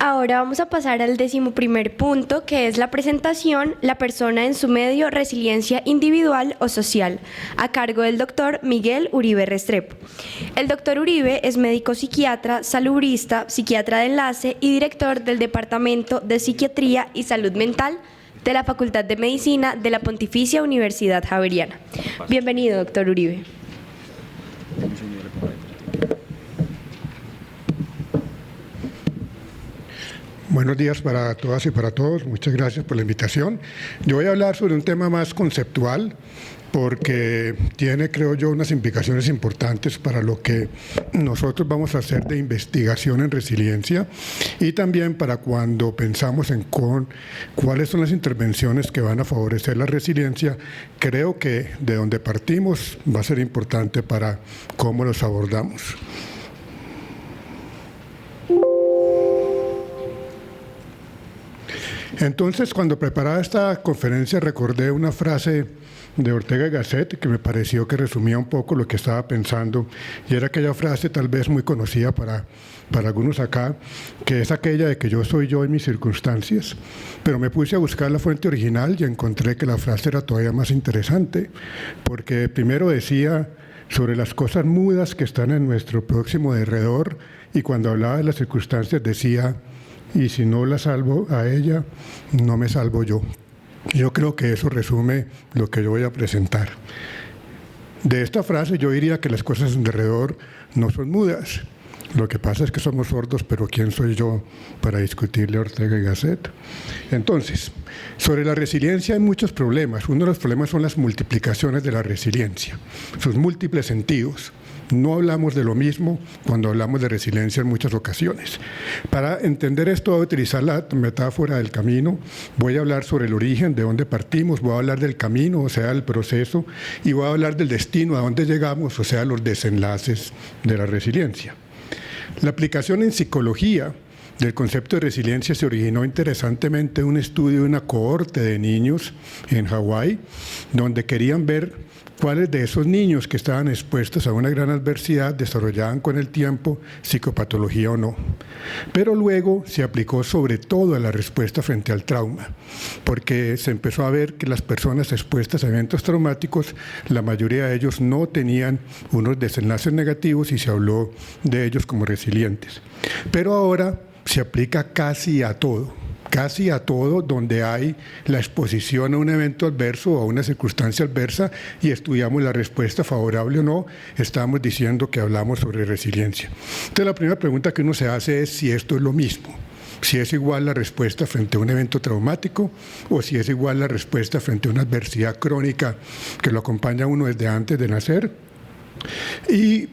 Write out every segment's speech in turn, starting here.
Ahora vamos a pasar al 11º punto, que es la presentación, la persona en su medio, resiliencia individual o social, a cargo del doctor Miguel Uribe Restrepo. El doctor Uribe es médico psiquiatra, salubrista, psiquiatra de enlace y director del Departamento de Psiquiatría y Salud Mental de la Facultad de Medicina de la Pontificia Universidad Javeriana. Bienvenido, doctor Uribe. Buenos días para todas y para todos. Muchas gracias por la invitación. Yo voy a hablar sobre un tema más conceptual porque tiene, creo yo, unas implicaciones importantes para lo que nosotros vamos a hacer de investigación en resiliencia y también para cuando pensamos en cuáles son las intervenciones que van a favorecer la resiliencia. Creo que de donde partimos va a ser importante para cómo los abordamos. Entonces, cuando preparaba esta conferencia, recordé una frase de Ortega y Gasset que me pareció que resumía un poco lo que estaba pensando, y era aquella frase tal vez muy conocida para algunos acá, que es aquella de que yo soy yo en mis circunstancias. Pero me puse a buscar la fuente original y encontré que la frase era todavía más interesante, porque primero decía sobre las cosas mudas que están en nuestro próximo alrededor, y cuando hablaba de las circunstancias decía: y si no la salvo a ella, no me salvo yo. Yo creo que eso resume lo que yo voy a presentar. De esta frase yo diría que las cosas alrededor no son mudas. Lo que pasa es que somos sordos, pero ¿quién soy yo para discutirle a Ortega y Gasset? Entonces, sobre la resiliencia hay muchos problemas. Uno de los problemas son las multiplicaciones de la resiliencia, sus múltiples sentidos. No hablamos de lo mismo cuando hablamos de resiliencia en muchas ocasiones. Para entender esto voy a utilizar la metáfora del camino. Voy a hablar sobre el origen, de dónde partimos, voy a hablar del camino, o sea, el proceso, y voy a hablar del destino, a dónde llegamos, o sea, los desenlaces de la resiliencia. La aplicación en psicología del concepto de resiliencia se originó interesantemente en un estudio de una cohorte de niños en Hawái, donde querían ver cuáles de esos niños que estaban expuestos a una gran adversidad desarrollaban con el tiempo psicopatología o no. Pero luego se aplicó sobre todo a la respuesta frente al trauma, porque se empezó a ver que las personas expuestas a eventos traumáticos, la mayoría de ellos no tenían unos desenlaces negativos y se habló de ellos como resilientes. Pero ahora se aplica casi a todo donde hay la exposición a un evento adverso o a una circunstancia adversa y estudiamos la respuesta favorable o no, estamos diciendo que hablamos sobre resiliencia. Entonces la primera pregunta que uno se hace es si esto es lo mismo, si es igual la respuesta frente a un evento traumático o si es igual la respuesta frente a una adversidad crónica que lo acompaña a uno desde antes de nacer. Y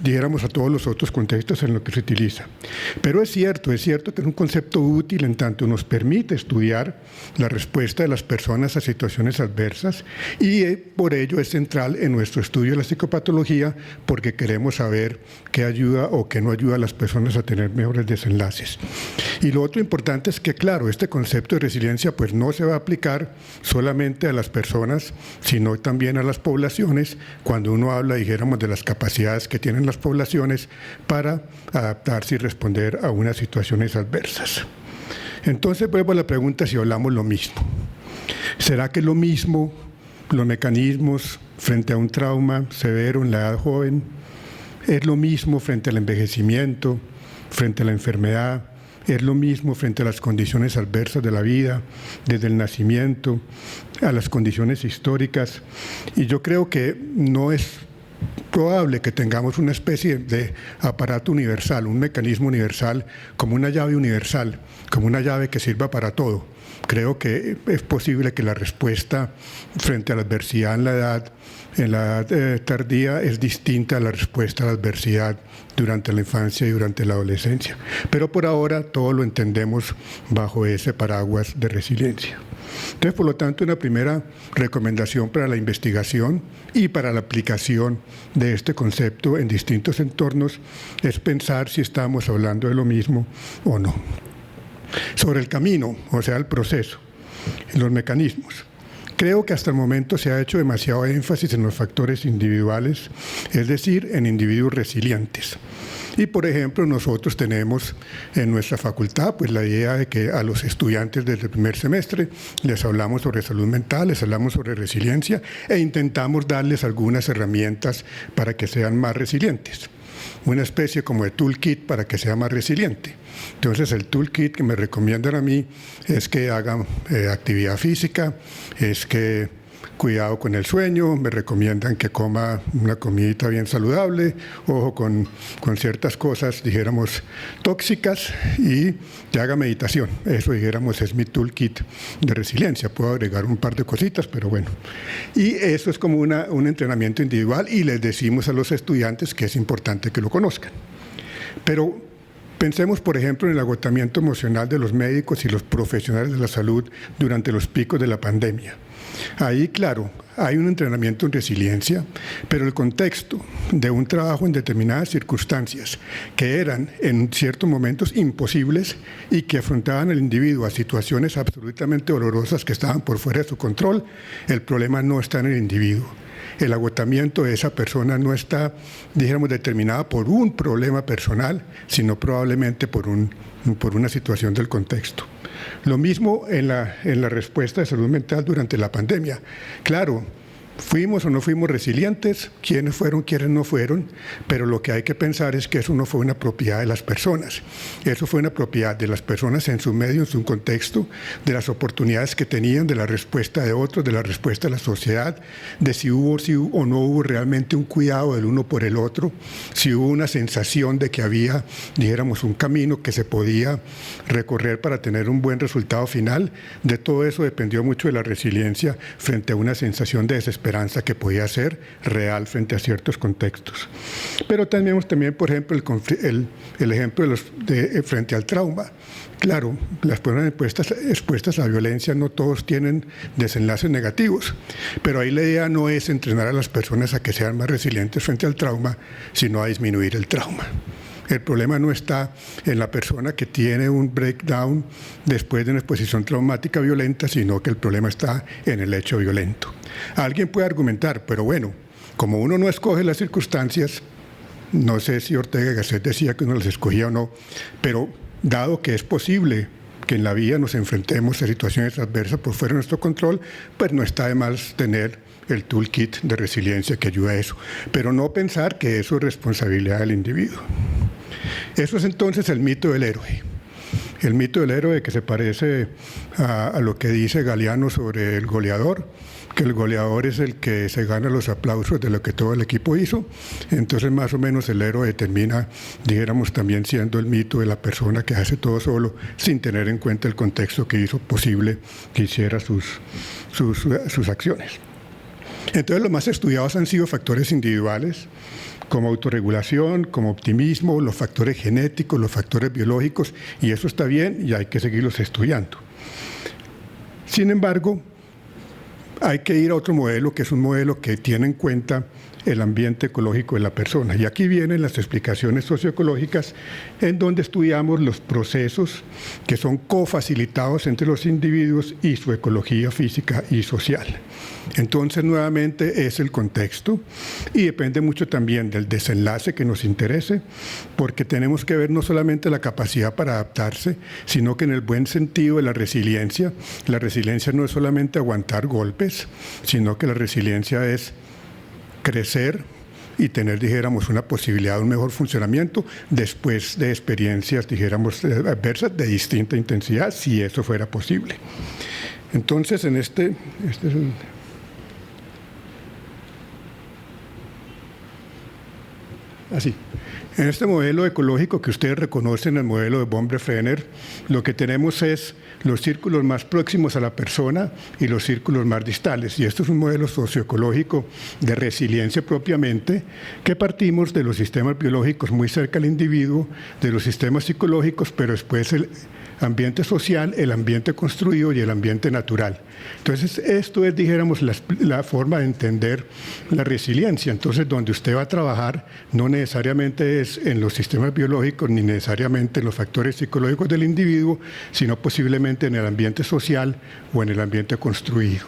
dijéramos a todos los otros contextos en los que se utiliza. Pero es cierto que es un concepto útil en tanto nos permite estudiar la respuesta de las personas a situaciones adversas y por ello es central en nuestro estudio de la psicopatología porque queremos saber qué ayuda o qué no ayuda a las personas a tener mejores desenlaces. Y lo otro importante es que, claro, este concepto de resiliencia pues no se va a aplicar solamente a las personas, sino también a las poblaciones, cuando uno habla, dijéramos, de las capacidades que tienen las poblaciones para adaptarse y responder a unas situaciones adversas. Entonces vuelvo a la pregunta si hablamos lo mismo. ¿Será que lo mismo los mecanismos frente a un trauma severo en la edad joven? ¿Es lo mismo frente al envejecimiento, frente a la enfermedad? ¿Es lo mismo frente a las condiciones adversas de la vida, desde el nacimiento a las condiciones históricas? Y yo creo que no es probable que tengamos una especie de aparato universal, un mecanismo universal, como una llave universal, como una llave que sirva para todo. Creo que es posible que la respuesta frente a la adversidad en la edad tardía es distinta a la respuesta a la adversidad durante la infancia y durante la adolescencia. Pero por ahora todo lo entendemos bajo ese paraguas de resiliencia. Entonces, por lo tanto, una primera recomendación para la investigación y para la aplicación de este concepto en distintos entornos es pensar si estamos hablando de lo mismo o no. Sobre el camino, o sea, el proceso, los mecanismos. Creo que hasta el momento se ha hecho demasiado énfasis en los factores individuales, es decir, en individuos resilientes. Y, por ejemplo, nosotros tenemos en nuestra facultad pues, la idea de que a los estudiantes desde el primer semestre les hablamos sobre salud mental, les hablamos sobre resiliencia e intentamos darles algunas herramientas para que sean más resilientes. Una especie como de toolkit para que sea más resiliente. Entonces, el toolkit que me recomiendan a mí es que hagan actividad física, es que cuidado con el sueño, me recomiendan que coma una comidita bien saludable, ojo con ciertas cosas, dijéramos, tóxicas, y que haga meditación. Eso, dijéramos, es mi toolkit de resiliencia. Puedo agregar un par de cositas, pero bueno. Y eso es como un entrenamiento individual y les decimos a los estudiantes que es importante que lo conozcan. Pero pensemos, por ejemplo, en el agotamiento emocional de los médicos y los profesionales de la salud durante los picos de la pandemia. Ahí, claro, hay un entrenamiento en resiliencia, pero el contexto de un trabajo en determinadas circunstancias que eran en ciertos momentos imposibles y que afrontaban al individuo a situaciones absolutamente dolorosas que estaban por fuera de su control, el problema no está en el individuo. El agotamiento de esa persona no está, dijéramos, determinada por un problema personal, sino probablemente por una situación del contexto. Lo mismo en la respuesta de salud mental durante la pandemia. Claro, fuimos o no fuimos resilientes, quiénes fueron, quiénes no fueron, pero lo que hay que pensar es que eso no fue una propiedad de las personas. Eso fue una propiedad de las personas en su medio, en su contexto, de las oportunidades que tenían, de la respuesta de otros, de la respuesta de la sociedad, de si hubo o no hubo realmente un cuidado del uno por el otro, si hubo una sensación de que había, dijéramos, un camino que se podía recorrer para tener un buen resultado final. De todo eso dependió mucho de la resiliencia frente a una sensación de desesperanza que podía ser real frente a ciertos contextos. Pero tenemos también, por ejemplo, el ejemplo frente al trauma. Claro, las personas expuestas a violencia no todos tienen desenlaces negativos, pero ahí la idea no es entrenar a las personas a que sean más resilientes frente al trauma, sino a disminuir el trauma. El problema no está en la persona que tiene un breakdown después de una exposición traumática violenta, sino que el problema está en el hecho violento. Alguien puede argumentar, pero bueno, como uno no escoge las circunstancias, no sé si Ortega y Gasset decía que uno las escogía o no, pero dado que es posible que en la vida nos enfrentemos a situaciones adversas por fuera de nuestro control, pues no está de más tener el toolkit de resiliencia que ayuda a eso, pero no pensar que eso es responsabilidad del individuo. Eso es entonces el mito del héroe. El mito del héroe que se parece a lo que dice Galeano sobre el goleador, que el goleador es el que se gana los aplausos de lo que todo el equipo hizo. Entonces, más o menos, el héroe termina, dijéramos, también siendo el mito de la persona que hace todo solo, sin tener en cuenta el contexto que hizo posible que hiciera sus acciones. Entonces, los más estudiados han sido factores individuales, como autorregulación, como optimismo, los factores genéticos, los factores biológicos, y eso está bien y hay que seguirlos estudiando. Sin embargo, hay que ir a otro modelo, que es un modelo que tiene en cuenta el ambiente ecológico de la persona. Y aquí vienen las explicaciones socioecológicas, en donde estudiamos los procesos que son cofacilitados entre los individuos y su ecología física y social. Entonces, nuevamente, es el contexto y depende mucho también del desenlace que nos interese, porque tenemos que ver no solamente la capacidad para adaptarse, sino que en el buen sentido de la resiliencia no es solamente aguantar golpes, sino que la resiliencia es crecer y tener, dijéramos, una posibilidad de un mejor funcionamiento después de experiencias, dijéramos, adversas de distinta intensidad, si eso fuera posible. Entonces, en este es el... Así. En este modelo ecológico que ustedes reconocen, el modelo de Bombre-Fenner, lo que tenemos es los círculos más próximos a la persona y los círculos más distales. Y esto es un modelo socioecológico de resiliencia propiamente, que partimos de los sistemas biológicos muy cerca al individuo, de los sistemas psicológicos, pero después el ambiente social, el ambiente construido y el ambiente natural. Entonces, esto es, dijéramos, la forma de entender la resiliencia. Entonces, donde usted va a trabajar no necesariamente es en los sistemas biológicos ni necesariamente en los factores psicológicos del individuo, sino posiblemente en el ambiente social o en el ambiente construido.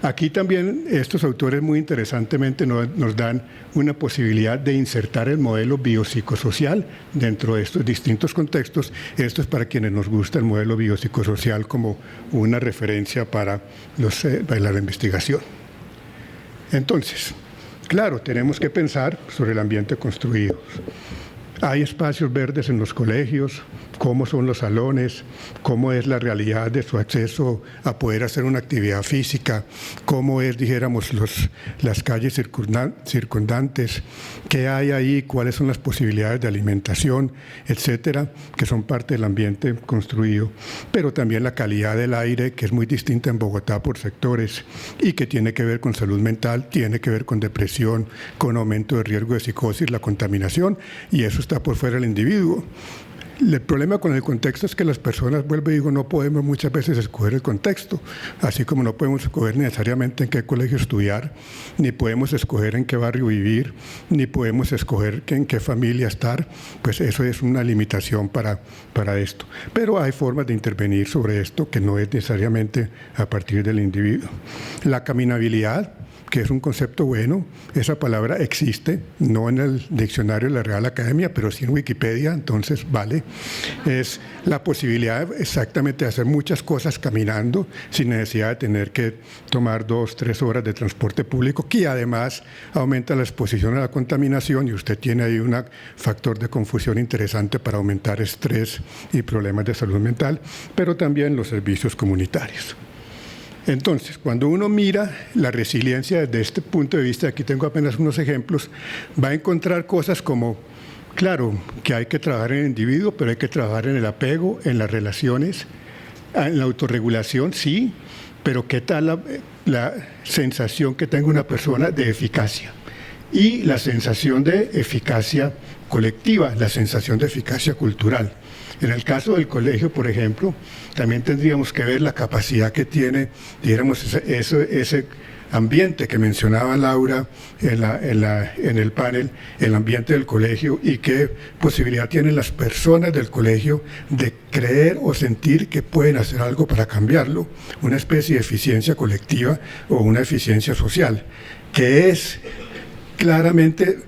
Aquí también estos autores muy interesantemente nos dan una posibilidad de insertar el modelo biopsicosocial dentro de estos distintos contextos. Esto es para quienes nos gusta el modelo biopsicosocial como una referencia para la investigación. Entonces, claro, tenemos que pensar sobre el ambiente construido. Hay espacios verdes en los colegios, cómo son los salones, cómo es la realidad de su acceso a poder hacer una actividad física, cómo es, dijéramos, las calles circundantes, qué hay ahí, cuáles son las posibilidades de alimentación, etcétera, que son parte del ambiente construido, pero también la calidad del aire, que es muy distinta en Bogotá por sectores y que tiene que ver con salud mental, tiene que ver con depresión, con aumento de riesgo de psicosis, la contaminación, y eso está por fuera del individuo. El problema con el contexto es que las personas, vuelvo y digo, no podemos muchas veces escoger el contexto, así como no podemos escoger necesariamente en qué colegio estudiar, ni podemos escoger en qué barrio vivir, ni podemos escoger en qué familia estar, pues eso es una limitación para esto. Pero hay formas de intervenir sobre esto que no es necesariamente a partir del individuo. La caminabilidad, que es un concepto bueno, esa palabra existe, no en el diccionario de la Real Academia, pero sí en Wikipedia, entonces vale. Es la posibilidad exactamente de hacer muchas cosas caminando, sin necesidad de tener que tomar 2-3 horas de transporte público, que además aumenta la exposición a la contaminación y usted tiene ahí un factor de confusión interesante para aumentar estrés y problemas de salud mental, pero también los servicios comunitarios. Entonces, cuando uno mira la resiliencia desde este punto de vista, aquí tengo apenas unos ejemplos, va a encontrar cosas como, claro, que hay que trabajar en el individuo, pero hay que trabajar en el apego, en las relaciones, en la autorregulación, sí, pero ¿qué tal la sensación que tenga una persona de eficacia? Y la sensación de eficacia colectiva, la sensación de eficacia cultural. En el caso del colegio, por ejemplo, también tendríamos que ver la capacidad que tiene, dijéramos, ese ambiente que mencionaba Laura en el panel, el ambiente del colegio, y qué posibilidad tienen las personas del colegio de creer o sentir que pueden hacer algo para cambiarlo, una especie de eficiencia colectiva o una eficiencia social, que es claramente,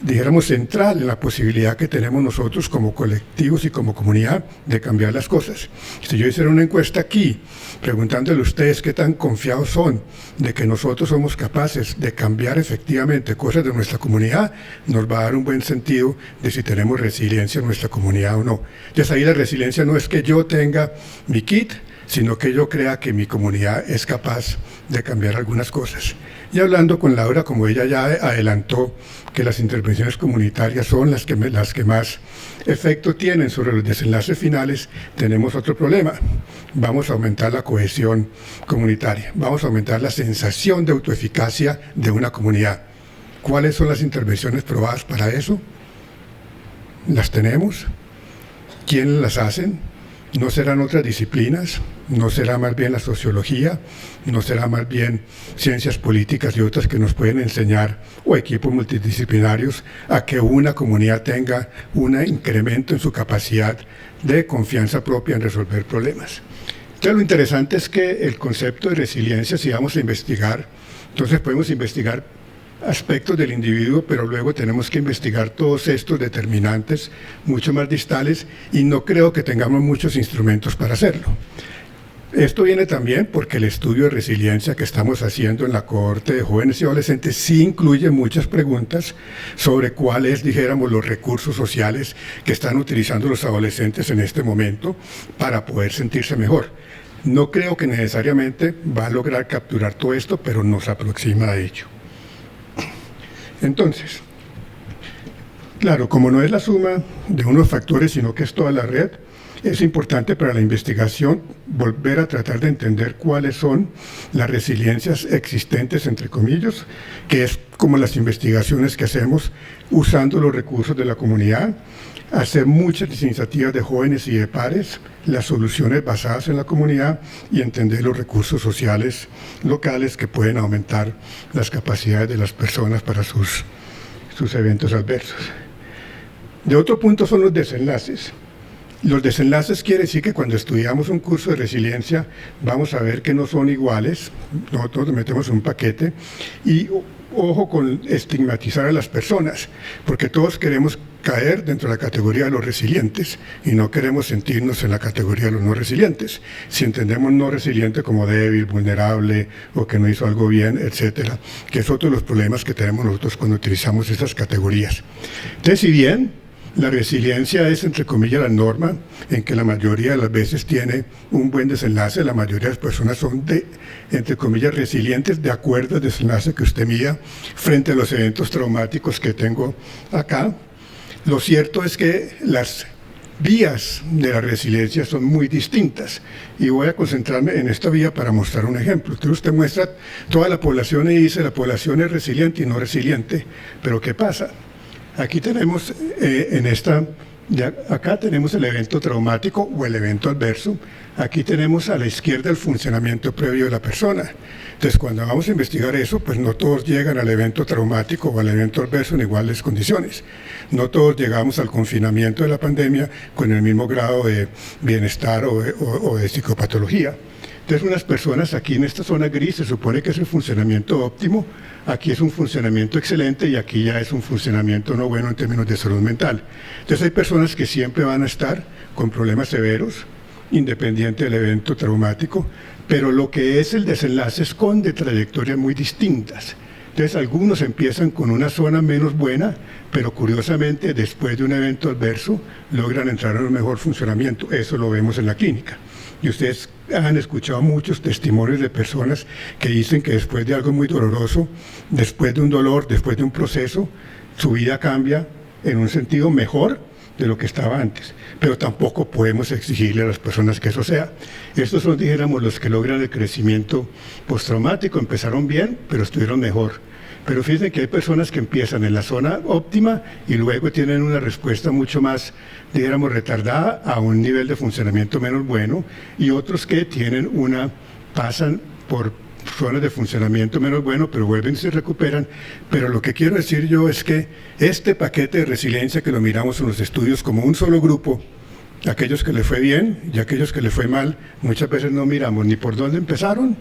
dijéramos, central en la posibilidad que tenemos nosotros como colectivos y como comunidad de cambiar las cosas. Si yo hiciera una encuesta aquí, preguntándole a ustedes qué tan confiados son de que nosotros somos capaces de cambiar efectivamente cosas de nuestra comunidad, nos va a dar un buen sentido de si tenemos resiliencia en nuestra comunidad o no. Entonces ahí la resiliencia no es que yo tenga mi kit, sino que yo crea que mi comunidad es capaz de cambiar algunas cosas. Y hablando con Laura, como ella ya adelantó que las intervenciones comunitarias son las que más efecto tienen sobre los desenlaces finales, tenemos otro problema. Vamos a aumentar la cohesión comunitaria, vamos a aumentar la sensación de autoeficacia de una comunidad. ¿Cuáles son las intervenciones probadas para eso? ¿Las tenemos? ¿Quiénes las hacen? ¿No serán otras disciplinas? ¿No será más bien la sociología? ¿No será más bien ciencias políticas y otras que nos pueden enseñar, o equipos multidisciplinarios, a que una comunidad tenga un incremento en su capacidad de confianza propia en resolver problemas? Entonces lo interesante es que el concepto de resiliencia, si vamos a investigar, entonces podemos investigar aspectos del individuo, pero luego tenemos que investigar todos estos determinantes mucho más distales, y no creo que tengamos muchos instrumentos para hacerlo. Esto viene también porque el estudio de resiliencia que estamos haciendo en la cohorte de jóvenes y adolescentes sí incluye muchas preguntas sobre cuáles, dijéramos, los recursos sociales que están utilizando los adolescentes en este momento para poder sentirse mejor. No creo que necesariamente va a lograr capturar todo esto, pero nos aproxima a ello. Entonces, claro, como no es la suma de unos factores, sino que es toda la red, es importante para la investigación volver a tratar de entender cuáles son las resiliencias existentes, entre comillas, que es como las investigaciones que hacemos usando los recursos de la comunidad, hacer muchas iniciativas de jóvenes y de pares, las soluciones basadas en la comunidad, y entender los recursos sociales locales que pueden aumentar las capacidades de las personas para sus eventos adversos. De otro punto son los desenlaces. Los desenlaces quiere decir que cuando estudiamos un curso de resiliencia vamos a ver que no son iguales, nosotros metemos un paquete y ojo con estigmatizar a las personas, porque todos queremos caer dentro de la categoría de los resilientes y no queremos sentirnos en la categoría de los no resilientes. Si entendemos no resiliente como débil, vulnerable o que no hizo algo bien, etcétera, que es otro de los problemas que tenemos nosotros cuando utilizamos esas categorías. Entonces, si bien la resiliencia es, entre comillas, la norma en que la mayoría de las veces tiene un buen desenlace, la mayoría de las personas son, entre comillas, resilientes de acuerdo al desenlace que usted mida frente a los eventos traumáticos que tengo acá. Lo cierto es que las vías de la resiliencia son muy distintas y voy a concentrarme en esta vía para mostrar un ejemplo. Entonces usted muestra toda la población y dice la población es resiliente y no resiliente, pero ¿qué pasa? Aquí tenemos, acá tenemos el evento traumático o el evento adverso. Aquí tenemos a la izquierda el funcionamiento previo de la persona. Entonces, cuando vamos a investigar eso, pues no todos llegan al evento traumático o al evento adverso en iguales condiciones. No todos llegamos al confinamiento de la pandemia con el mismo grado de bienestar o de psicopatología. Entonces, unas personas aquí en esta zona gris se supone que es el funcionamiento óptimo, aquí es un funcionamiento excelente y aquí ya es un funcionamiento no bueno en términos de salud mental. Entonces, hay personas que siempre van a estar con problemas severos, independiente del evento traumático, pero lo que es el desenlace esconde trayectorias muy distintas. Entonces, algunos empiezan con una zona menos buena, pero curiosamente, después de un evento adverso, logran entrar en un mejor funcionamiento. Eso lo vemos en la clínica. Y ustedes han escuchado muchos testimonios de personas que dicen que después de algo muy doloroso, después de un dolor, después de un proceso, su vida cambia en un sentido mejor de lo que estaba antes. Pero tampoco podemos exigirle a las personas que eso sea. Estos son, dijéramos, los que logran el crecimiento postraumático. Empezaron bien, pero estuvieron mejor. Pero fíjense que hay personas que empiezan en la zona óptima y luego tienen una respuesta mucho más, dijéramos, retardada a un nivel de funcionamiento menos bueno, y otros que pasan por zonas de funcionamiento menos bueno, pero vuelven y se recuperan. Pero lo que quiero decir yo es que este paquete de resiliencia que lo miramos en los estudios como un solo grupo, aquellos que le fue bien y aquellos que le fue mal, muchas veces no miramos ni por dónde empezaron,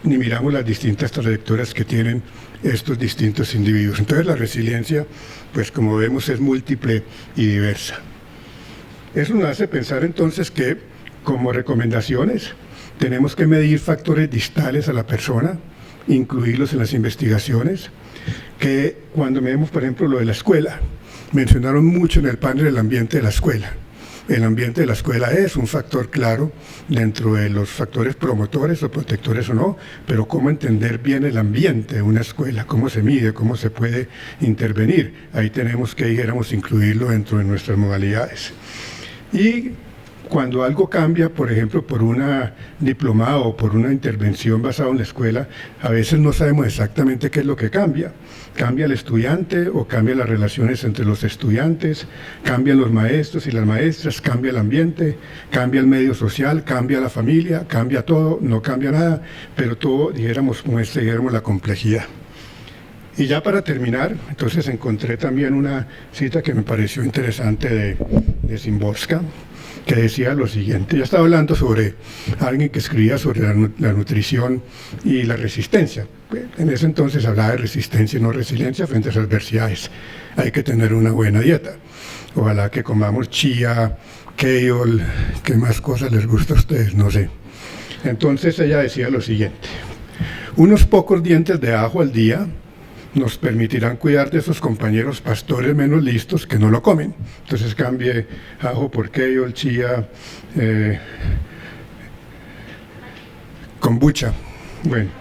ni miramos las distintas trayectorias que tienen estos distintos individuos. Entonces la resiliencia, pues como vemos, es múltiple y diversa. Eso nos hace pensar entonces que, como recomendaciones, tenemos que medir factores distales a la persona, incluirlos en las investigaciones, que cuando vemos, por ejemplo, lo de la escuela, mencionaron mucho en el panel el ambiente de la escuela. El ambiente de la escuela es un factor claro dentro de los factores promotores o protectores o no, pero cómo entender bien el ambiente de una escuela, cómo se mide, cómo se puede intervenir. Ahí tenemos que, dijéramos, incluirlo dentro de nuestras modalidades. Y cuando algo cambia, por ejemplo, por una diplomada o por una intervención basada en la escuela, a veces no sabemos exactamente qué es lo que cambia. Cambia el estudiante o cambian las relaciones entre los estudiantes, cambian los maestros y las maestras, cambia el ambiente, cambia el medio social, cambia la familia, cambia todo, no cambia nada, pero todo, dijéramos, muestra, dijéramos, la complejidad. Y ya para terminar, entonces encontré también una cita que me pareció interesante de Szymborska, que decía lo siguiente. Ya estaba hablando sobre alguien que escribía sobre la nutrición y la resistencia. En ese entonces hablaba de resistencia y no resiliencia frente a las adversidades. Hay que tener una buena dieta. Ojalá que comamos chía, kale, ¿qué más cosas les gusta a ustedes? No sé. Entonces ella decía lo siguiente. Unos pocos dientes de ajo al día nos permitirán cuidar de esos compañeros pastores menos listos que no lo comen. Entonces cambie ajo por kale, chía, kombucha. Bueno,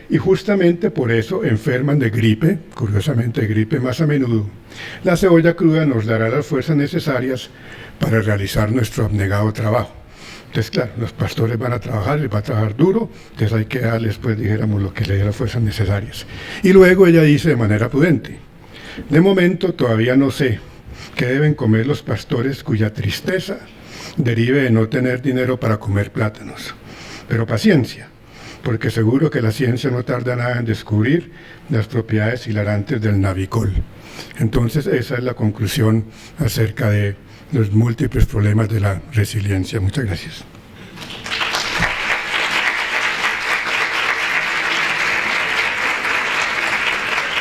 y justamente por eso enferman de gripe, curiosamente de gripe más a menudo. La cebolla cruda nos dará las fuerzas necesarias para realizar nuestro abnegado trabajo. Entonces, claro, los pastores van a trabajar, les va a trabajar duro, entonces hay que darles, pues, dijéramos, lo que les dé las fuerzas necesarias. Y luego ella dice de manera prudente, de momento todavía no sé qué deben comer los pastores cuya tristeza derive de no tener dinero para comer plátanos. Pero paciencia, porque seguro que la ciencia no tarda nada en descubrir las propiedades hilarantes del navicol. Entonces, esa es la conclusión acerca de los múltiples problemas de la resiliencia. Muchas gracias.